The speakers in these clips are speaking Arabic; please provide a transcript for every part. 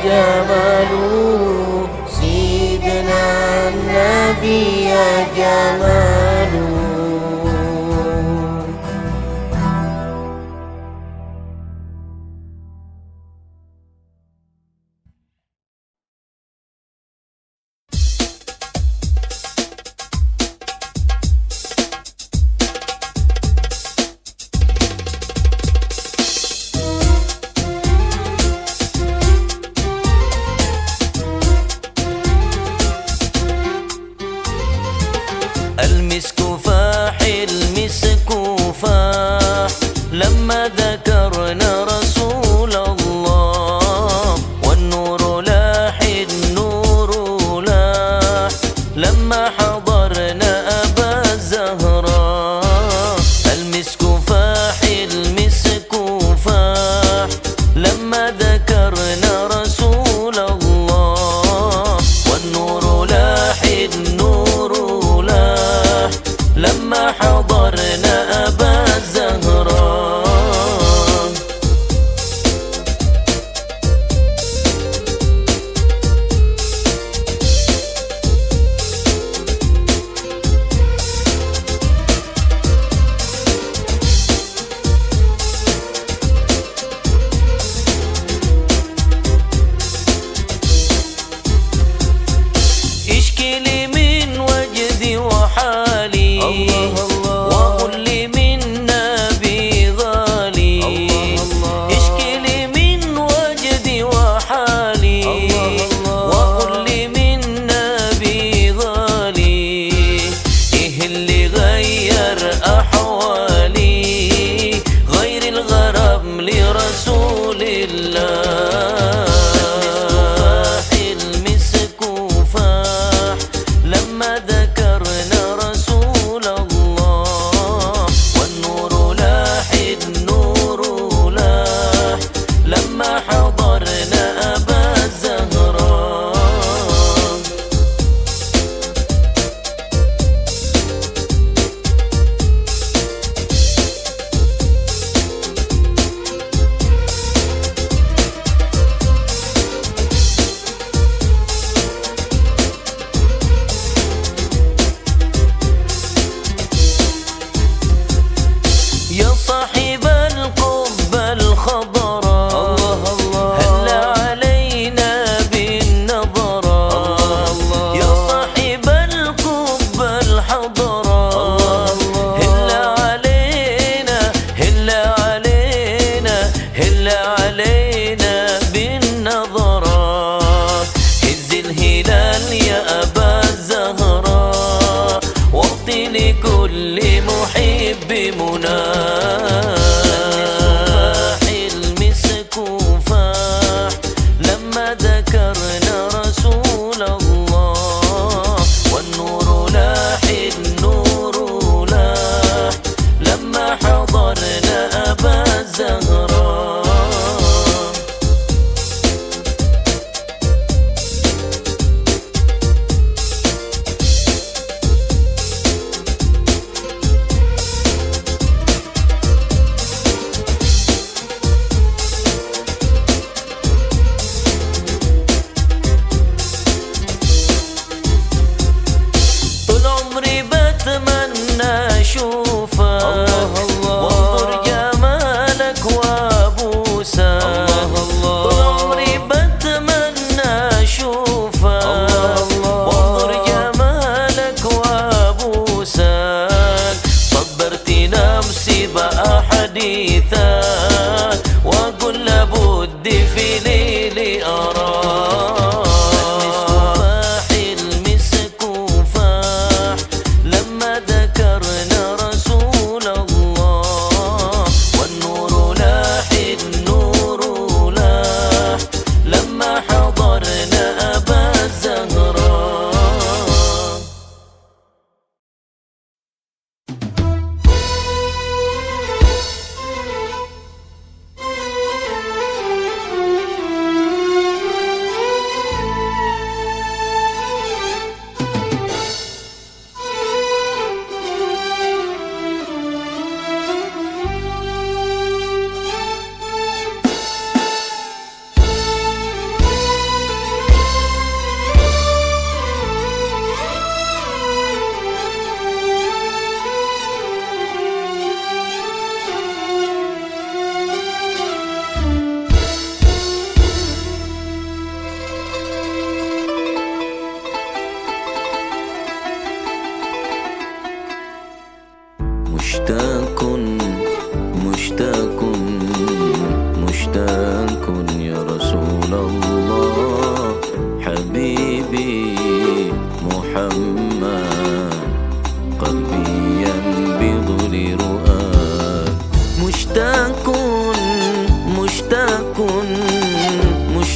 جمال سيدنا النبي يا جمال. المسك فاح المسك فاح لما ذكرنا رسول الله، والنور لاح النور لاح لما حضرنا أبا الزهراء. المسك فاح المسك فاح لما ذكرنا رسول الله، والنور لاح النور لما حضرنا أبا الزهراء. اشكي لي من وجدي وحالي، وقل لي من نبي ظالي. اشكي لي من وجدي وحالي، وقل لي من نبي ظالي. ايه اللي غير احوالي غير الغرام لرسول الله. لما ذكرنا رسول الله، والنور لاح النور لاح لما حضرنا أبا الزهراء. يا صاحب القبة الخضراء هل علينا بالنظرة. يا صاحب القبة الحضراء هل علينا هل علينا هل علينا بالنظرة. هز الهلال يا أبا الزهراء، واعطي لكل محب مناه. المسك فاح لما ذكرنا رسول الله، والنور لاح النور لاح لما حضرنا أبا الزهراء.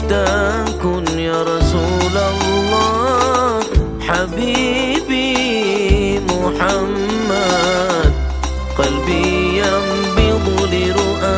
مشتاق يا رسول الله حبيبي محمد قلبي ينبض لرؤاك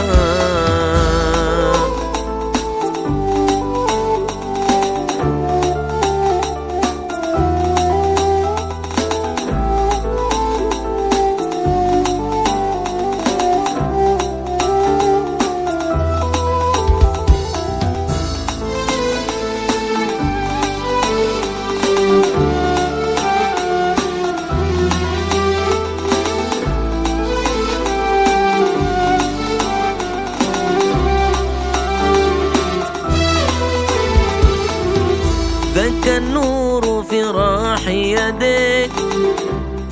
ذاك النور في راح يديك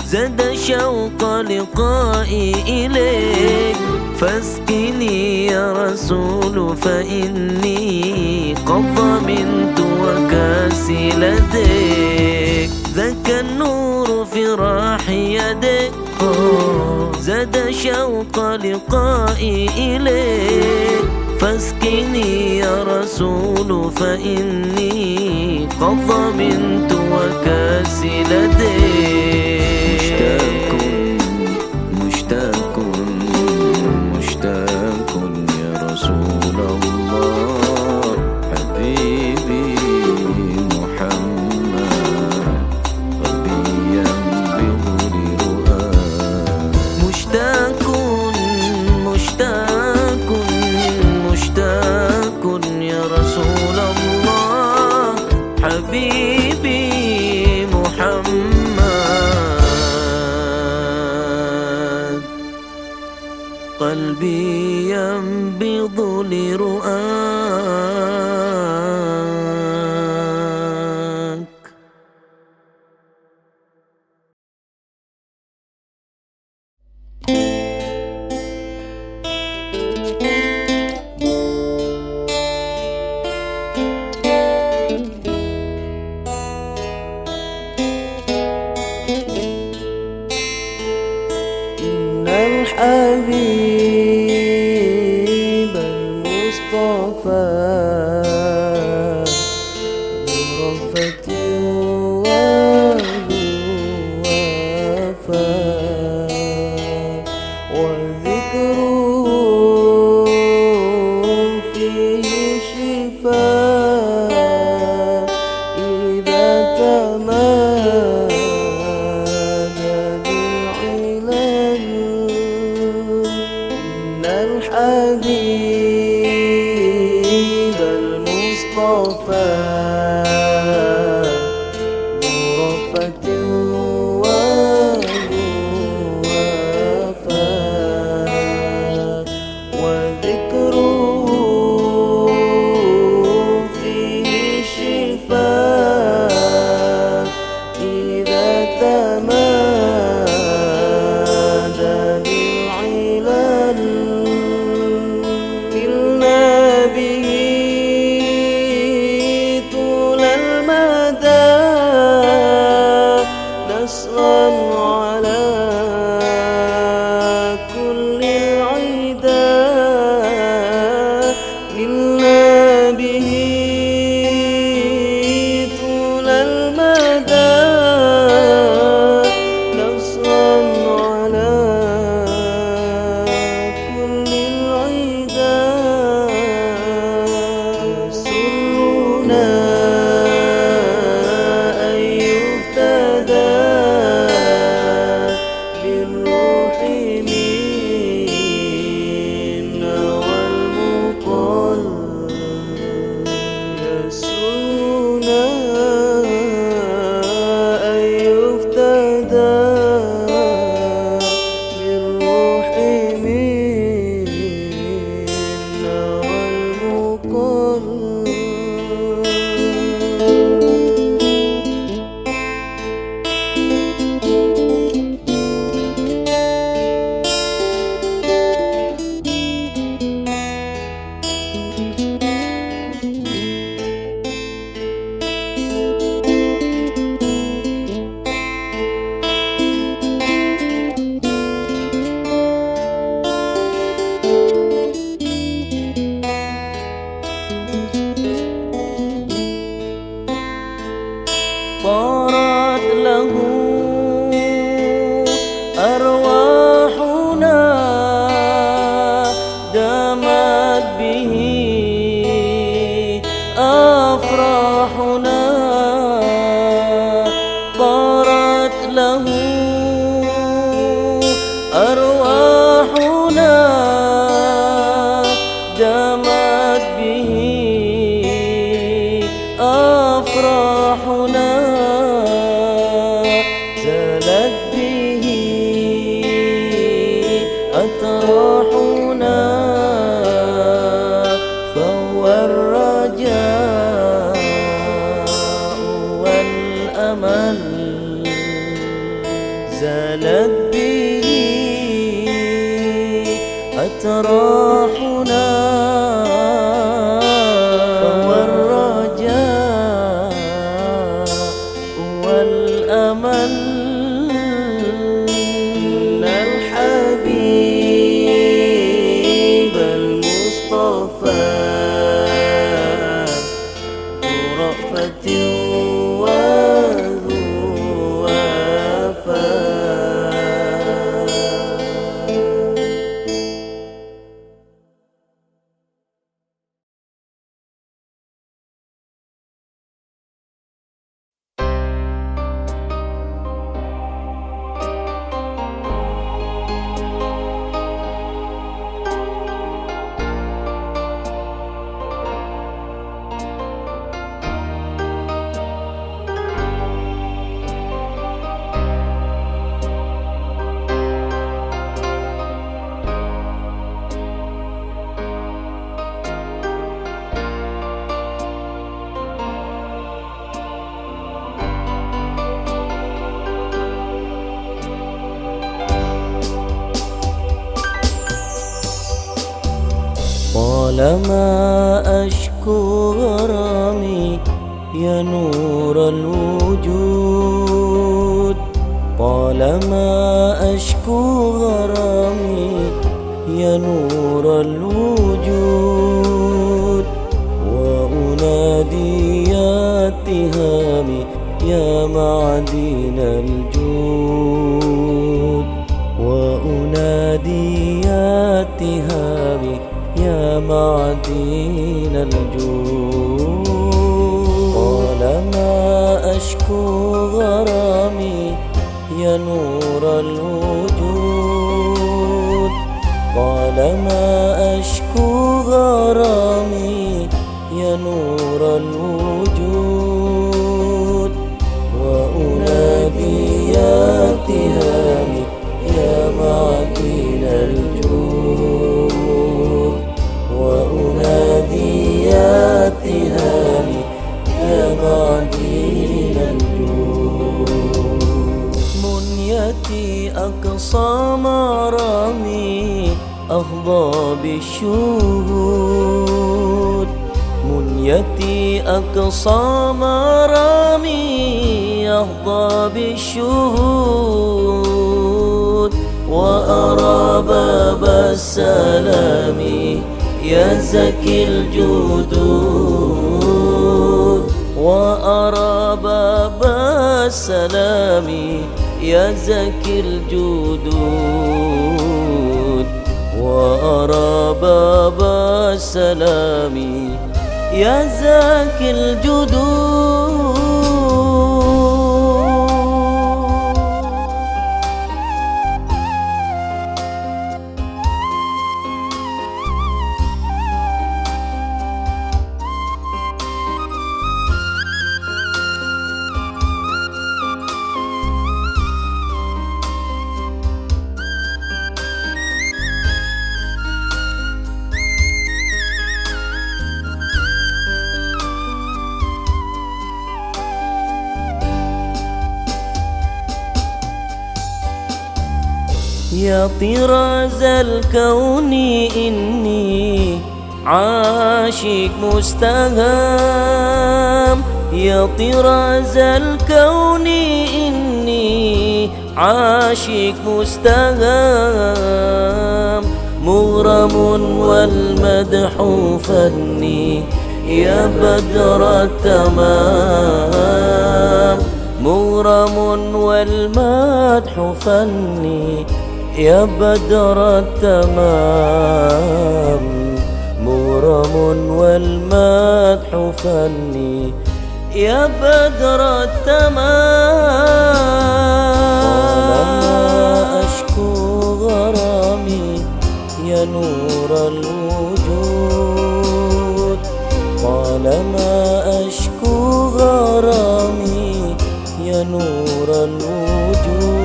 زاد شوق لقائي إليك فاسقني يا رسول فإني قد ضمنت وكاسي لديك ذاك النور في راح يديك زاد شوق لقائي إليك فاسقني يا رسول فإني قد ضمنت وكاسي لديك مشتاق مشتاق يا رسول الله حبيبي محمد قلبي ينبض لرؤاك مشتاق مشتاق مشتاق يا رسول الله حبيبي محمد قلبي ينبض لرؤاك إن الحبيب المصطفى برفة وفاء وذكره فيه شفاء إذا تمادى بالعلل إن الحبيب المصطفى برفة وفاء وذكره فيه شفاء إذا تمادى بالعلل تراحنا، فهو الرجاء والأمل. الحبيب المصطفى ذو رأفة وذو وفاء. طالما أشكو غرامي يا نور الوجود، طالما أشكو غرامي يا نور الوجود، وأنادي يا اتهامي يا معدن الجود، وأنادي يا اتهامي يا معدن الجود. طالما أشكو غرامي يا نور الوجود، طالما أشكو غرامي يا نور الوجود، وأنادي يا اتهامي يا معدن الجود، وأنادي يا اتهامي يا معدن الجود. منيتي أقصى مرامي أخضى بالشهود، منيتي أقصى مرامي أخضى بالشهود، وأرى باب السلام يا زكي الجدود، وأرى باب السلام يا زكي الجدود، وأرى باب السلام يا زكي الجدود. يا طراز الكون إني عاشق مستهام، يا طراز الكون إني عاشق مستهام، مغرم والمدح فني يا بدر التمام، مغرم والمدح فني يا بدر التمام، مغرم والمدح فني يا بدر التمام. طالما أشكو غرامي يا نور الوجود، طالما أشكو غرامي يا نور الوجود،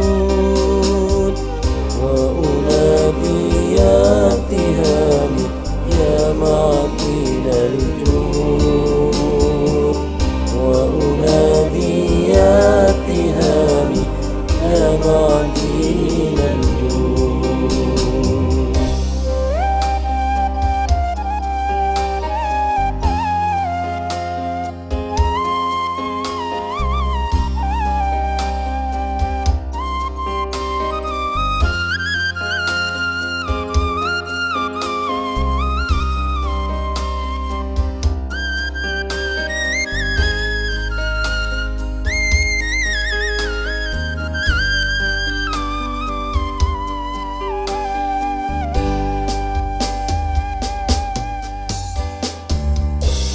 وأنادي يا اتهامي يا معدن الجود، وأنادي يا اتهامي يا معدن الجود.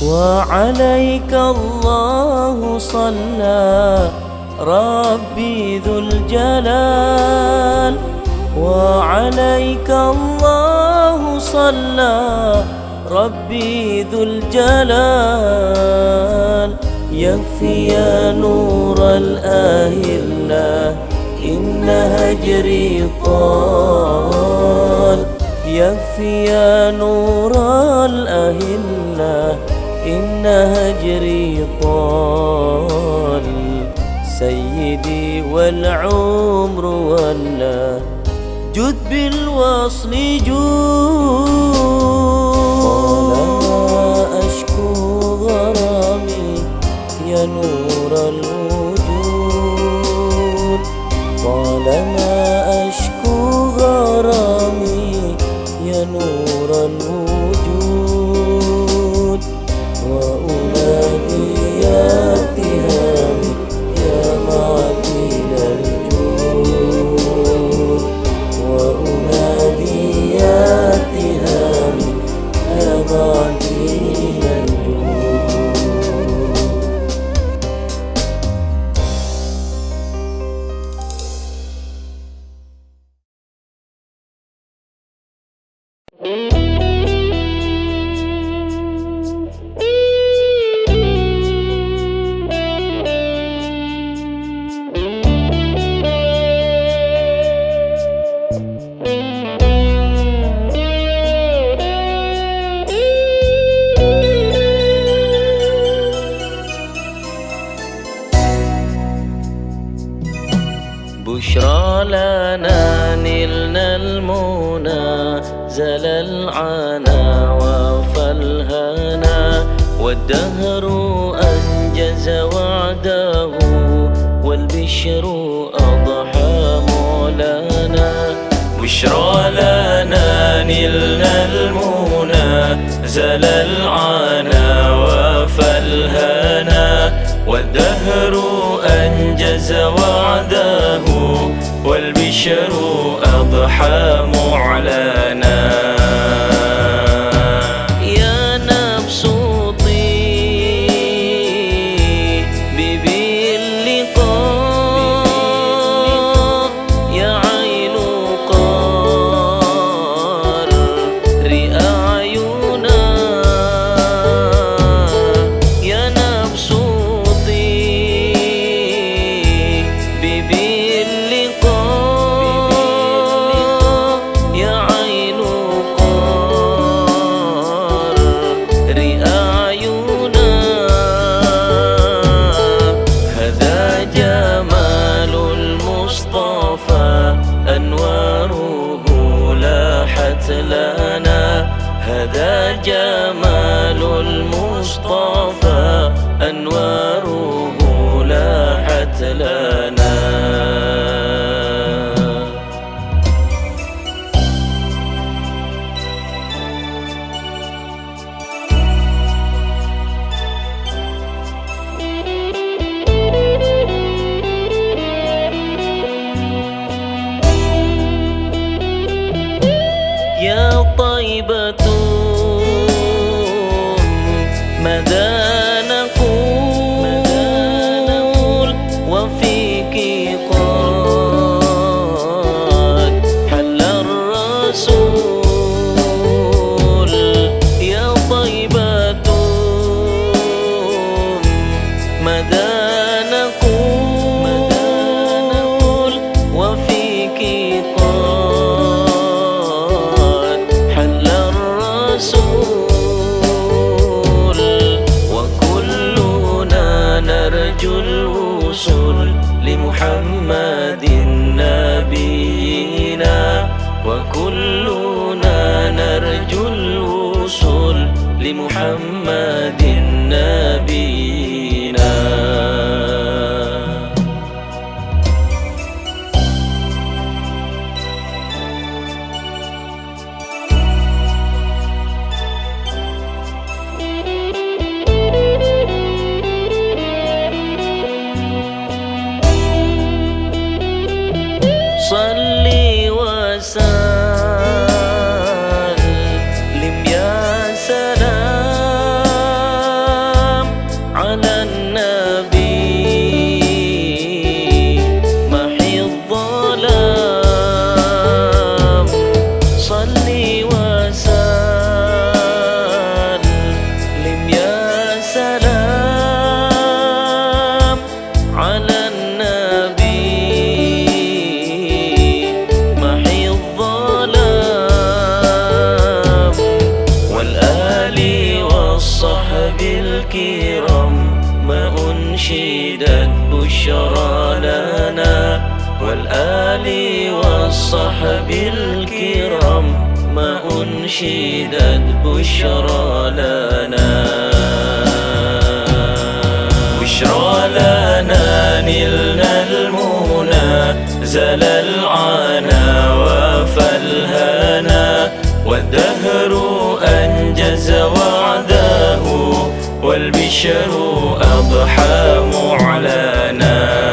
وعليك الله صلى ربي ذو الجلال، وعليك الله صلى ربي ذو الجلال. يكفي يا نور الأهلة إن هجري طال، يكفي يا نور الأهلة إن هجري طال. سيدي والعمر ولا جد بالوصل جود، طالما أشكو غرامي يا نور الوجود، طالما أشكو غرامي يا نور الوجود. وأنادي يا اتهامي يا معدل الجود، وأنادي يا اتهامي يا معدل الجود. بشرى لنا نلنا المنى، زل العنا وفى الهنا، والدهر أنجز وعده، والبشر أضحى مولانا. بشرى لنا نلنا المنى، زل العنا وفى الهنا، والدهر أنجز وعده، والبشر أضحى معلنا. يا نفس طيبي باللقاء، يا عين قري أعينا، يا نفس طيبي باللقاء، يا عين قري أعينا. هذا جمال المصطفى أنواره لاحت لنا، هذا جمال المصطفى أنواره لاحت لنا. يا طيبة ماذا نقول، وفيك قد حل الرسول. يا طيبة ماذا نقول، وفيك قد حل الرسول. وكلنا نرجو الوصول لمحمد نبينا، وكلنا نرجو الوصول لمحمد نبينا. صلي وسلم يا سلام والصحب الكرام ما أنشدت بشرى لنا، بشرى لنا نلنا المنى زل العنا وفالهنا، والدهر أنجز وعده والبشر أضحى معلنا.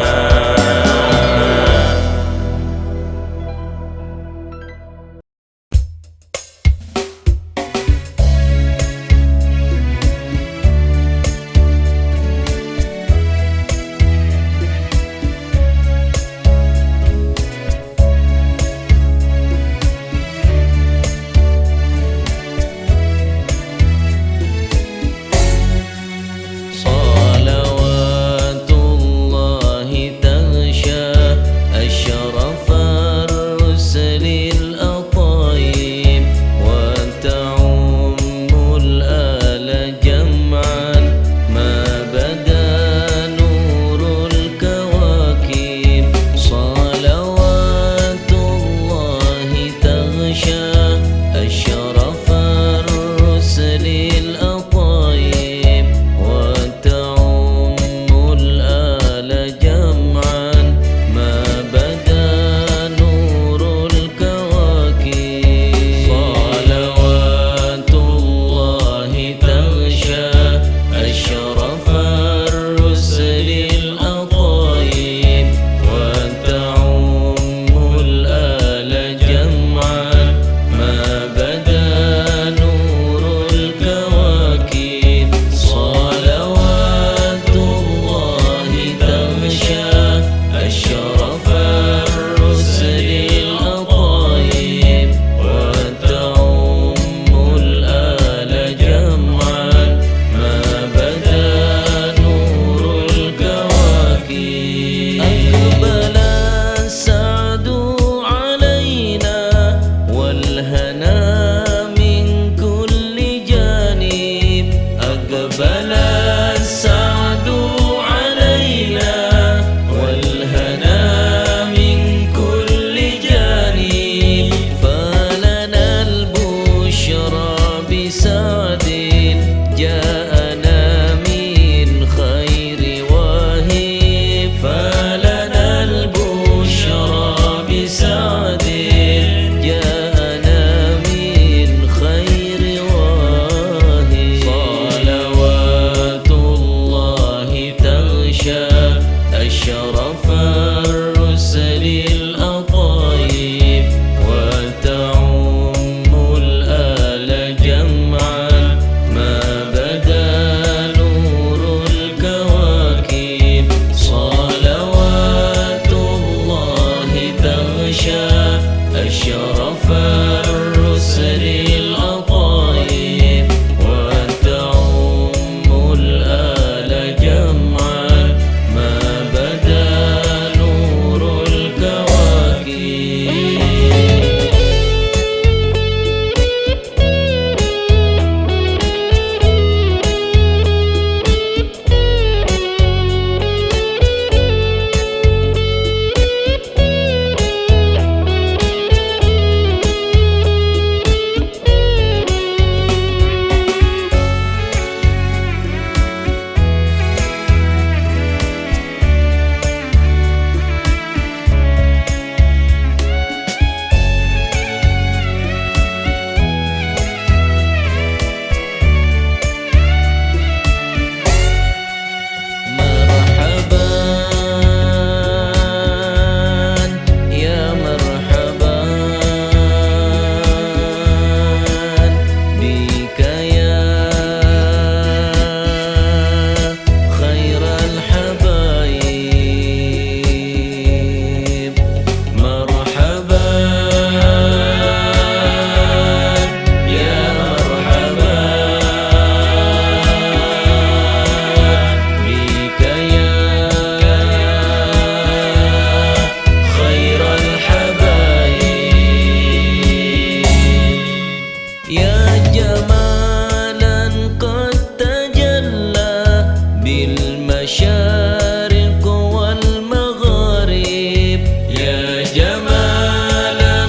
المشارق والمغارب يا جمالا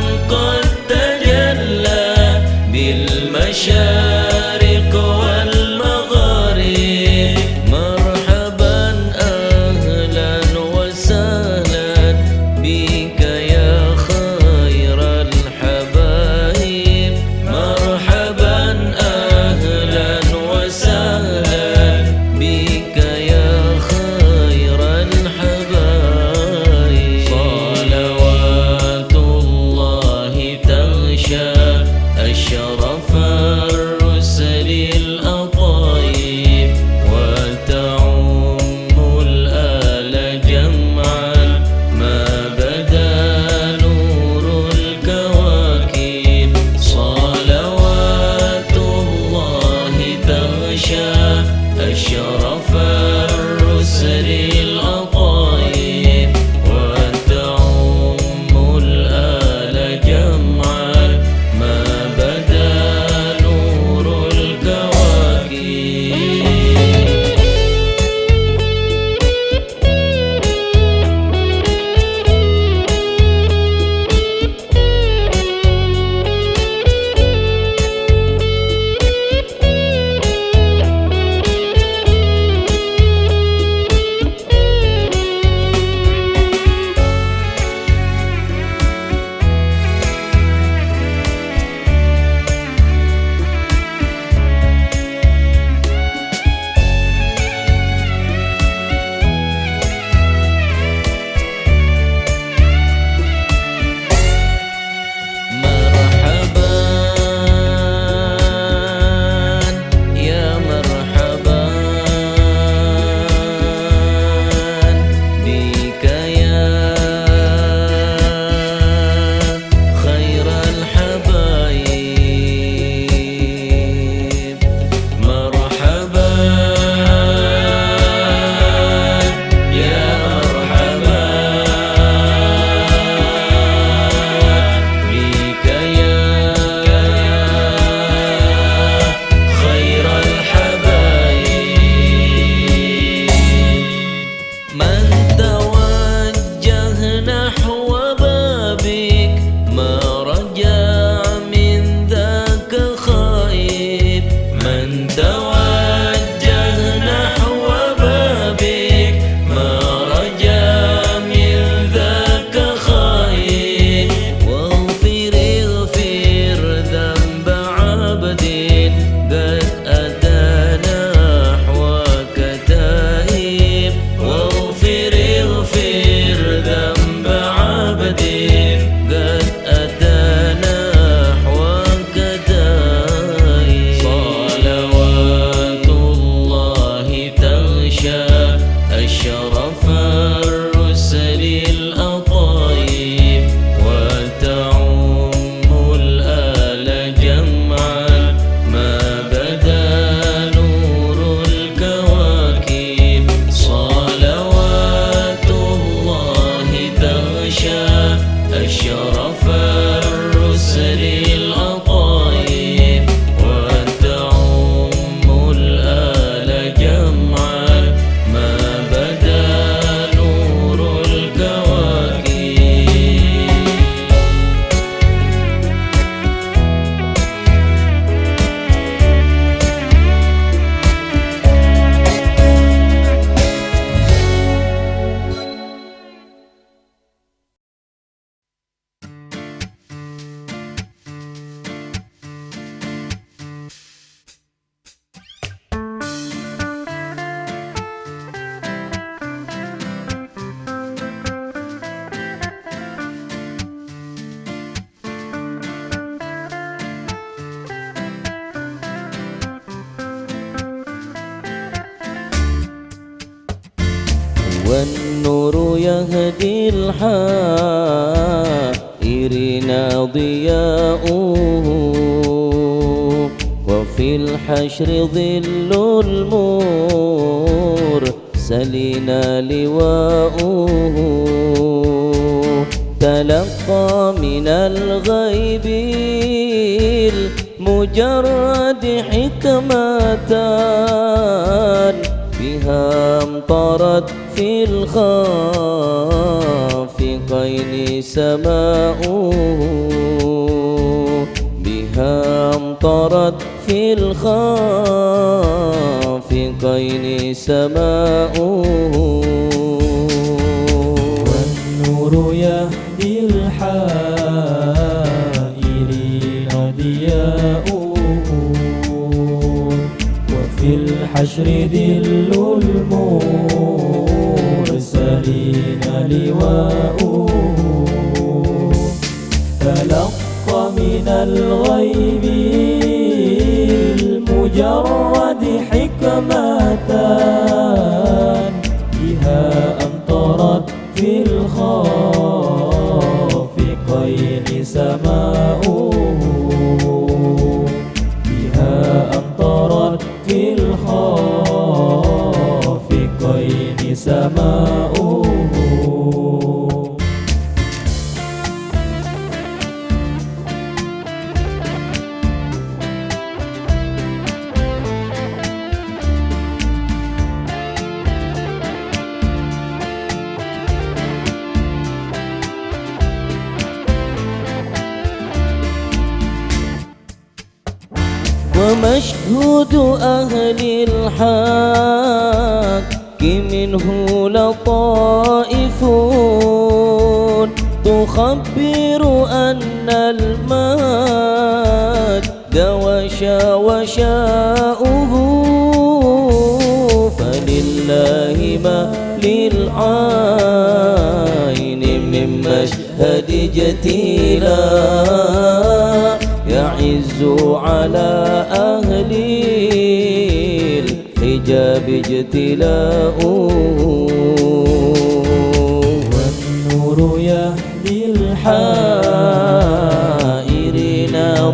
المشارق والمغارب مرحبا أهلا وسهلا بك يا خير الحبايب مرحبا أهلا وسهلا بك يا خير الحبايب صلوات الله تغشى أشرف الرسل الأطايب وتعم الآل جمعا ما بدا نور الكواكب صلوات الله تغشى أشرف الرسل الأطايب وتعم الآل جمعا ما بدا نور الكواكب أشرف الرسل الأطايب وتعم الآل جمعا ما بدا نور الكواكب صلوات الله تغشى أشرف الرسل الأطايب وتعم الآل جمعا ما بدا نور الكواكب والنور يهدي الحائرين ضياؤه وفي الحشر ظل المرسلين لواؤه تلقى من الغيب المجرد حكمتان بها امطرت في الخافقين سماؤه بها امطرت في الخافقين سماؤه والنور يهدي الحائرين ضياؤه وفي الحشر ذل المرسلين لواؤه تلقى من الغيب المجرد حكمتان بها أمطرت في الخافقين سماؤه بها أمطرت في الخافقين سماؤه ومشهود أهل الحق منه لطائف تخبر أن المجد وشاؤه فلله ما للعين من مشهد جتيلا يعز على أهل الحجاب اجتلاؤه والنور يهدي الحائرين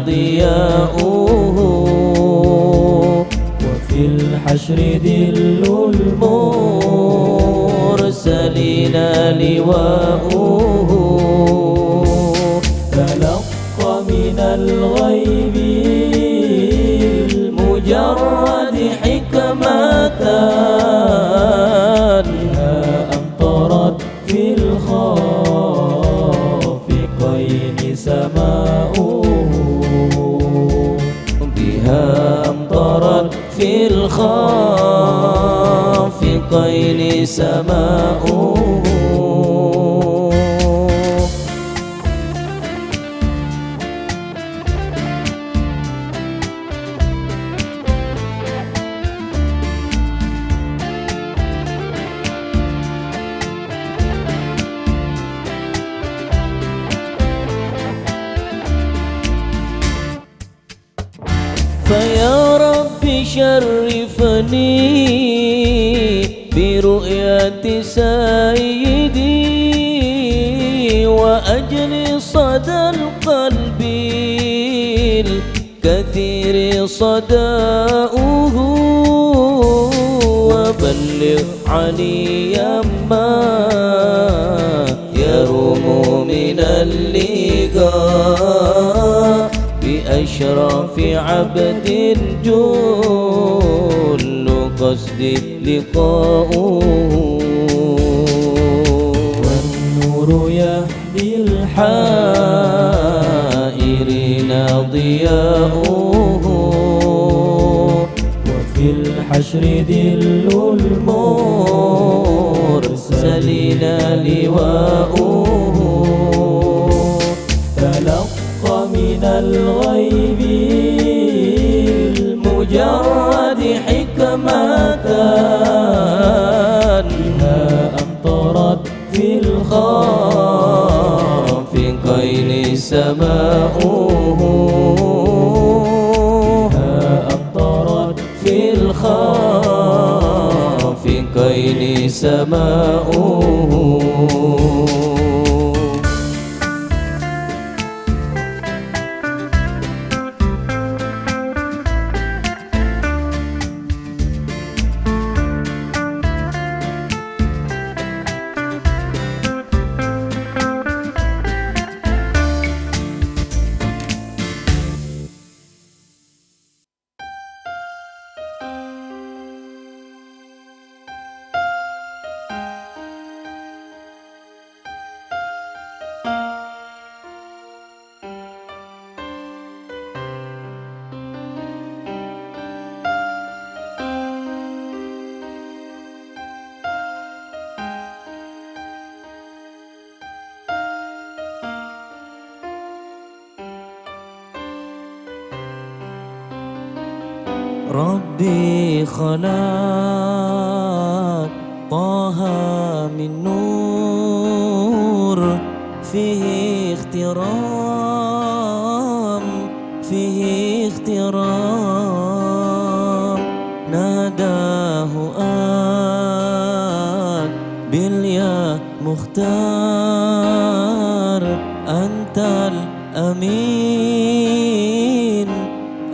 ضياؤه وفي الحشر ذل المرسلين لواؤه تلقى من الغيب المجرد حكمتان بها أمطرت في الخافقين سماؤه بها أمطرت في الخافقين سماؤه فيا رب شرفني برؤية سيدي وأجل صدى القلب الكثير صداؤه وبلغ عليا ما يروم من اللقاء بأشرف عبد جل قصد لقاؤه والنور يهدي الحائرين ضياؤه وفي الحشر ذل المرسلين لواؤه تلقى من الغيب المجرد حكمتان بها أمطرت في الخافقين سماؤه بها أمطرت في الخافقين سماؤه ربي خلق طه من نور، فيه اخترام، فيه اخترام. ناداه باليا مختار، أنت الأمين،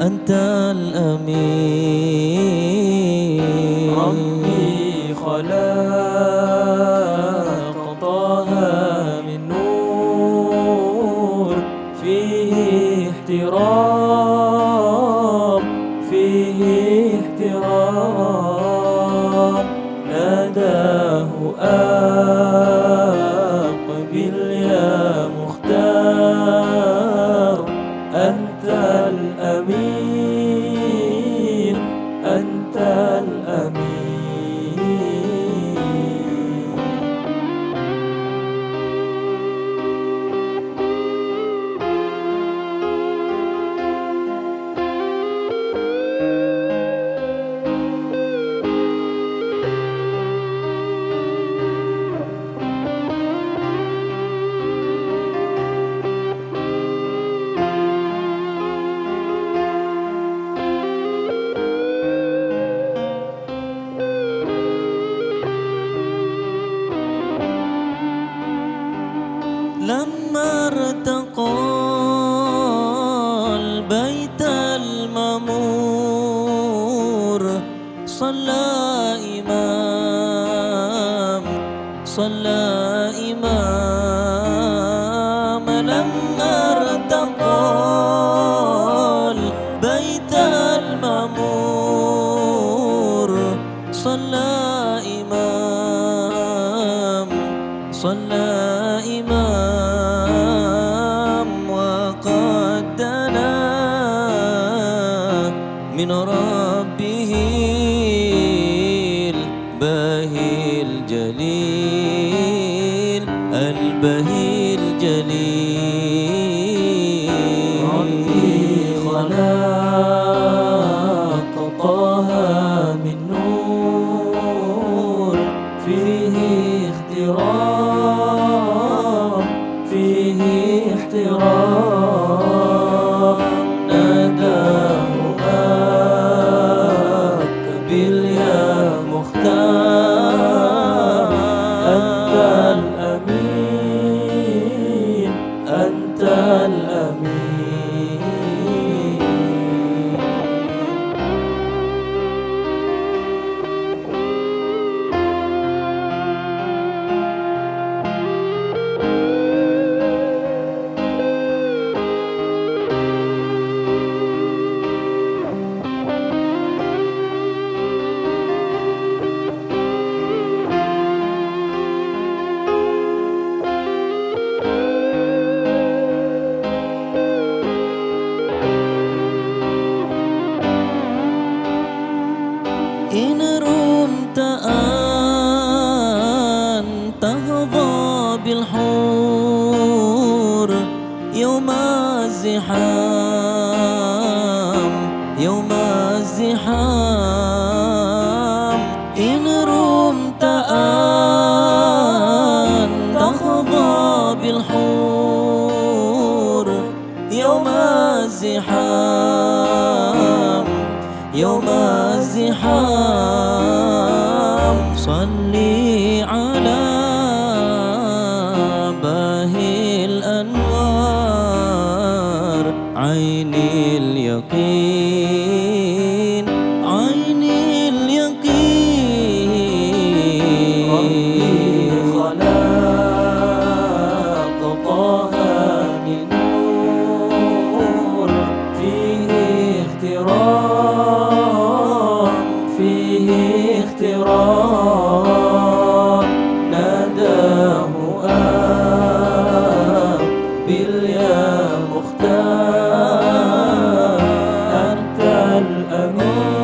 أنت الأمين. ربي خلق طه من نور، فيه احترام، فيه احترام. ناداه أقبل يا مختار، أنت الأمين، أنت الأمين. لما ارتقى البيت المامور، صلى إمام، صلى إمام. لما ارتقى البيت المامور، صلى إمام، صلى إمام. وقد دنا من ربه الباهي الجليل، البهي الجليل. ربي خلق طه من نور، فيه احترام، فيه احترام. ناداه أقبل يا مختار، أنت الأمين، أنت الأمين. إن رمت أن تهضى بالحور يوم الزحام، يوم الزحام. إن رمت أن تهضى بالحور يوم الزحام، يوم الزحام. صلي على باهي الأنوار، عين اليقين، عين اليقين. ربي خلق طه من نور، فيه احترام، فيه احترام. ناداه أقبل يا مختار، أنت الأمين،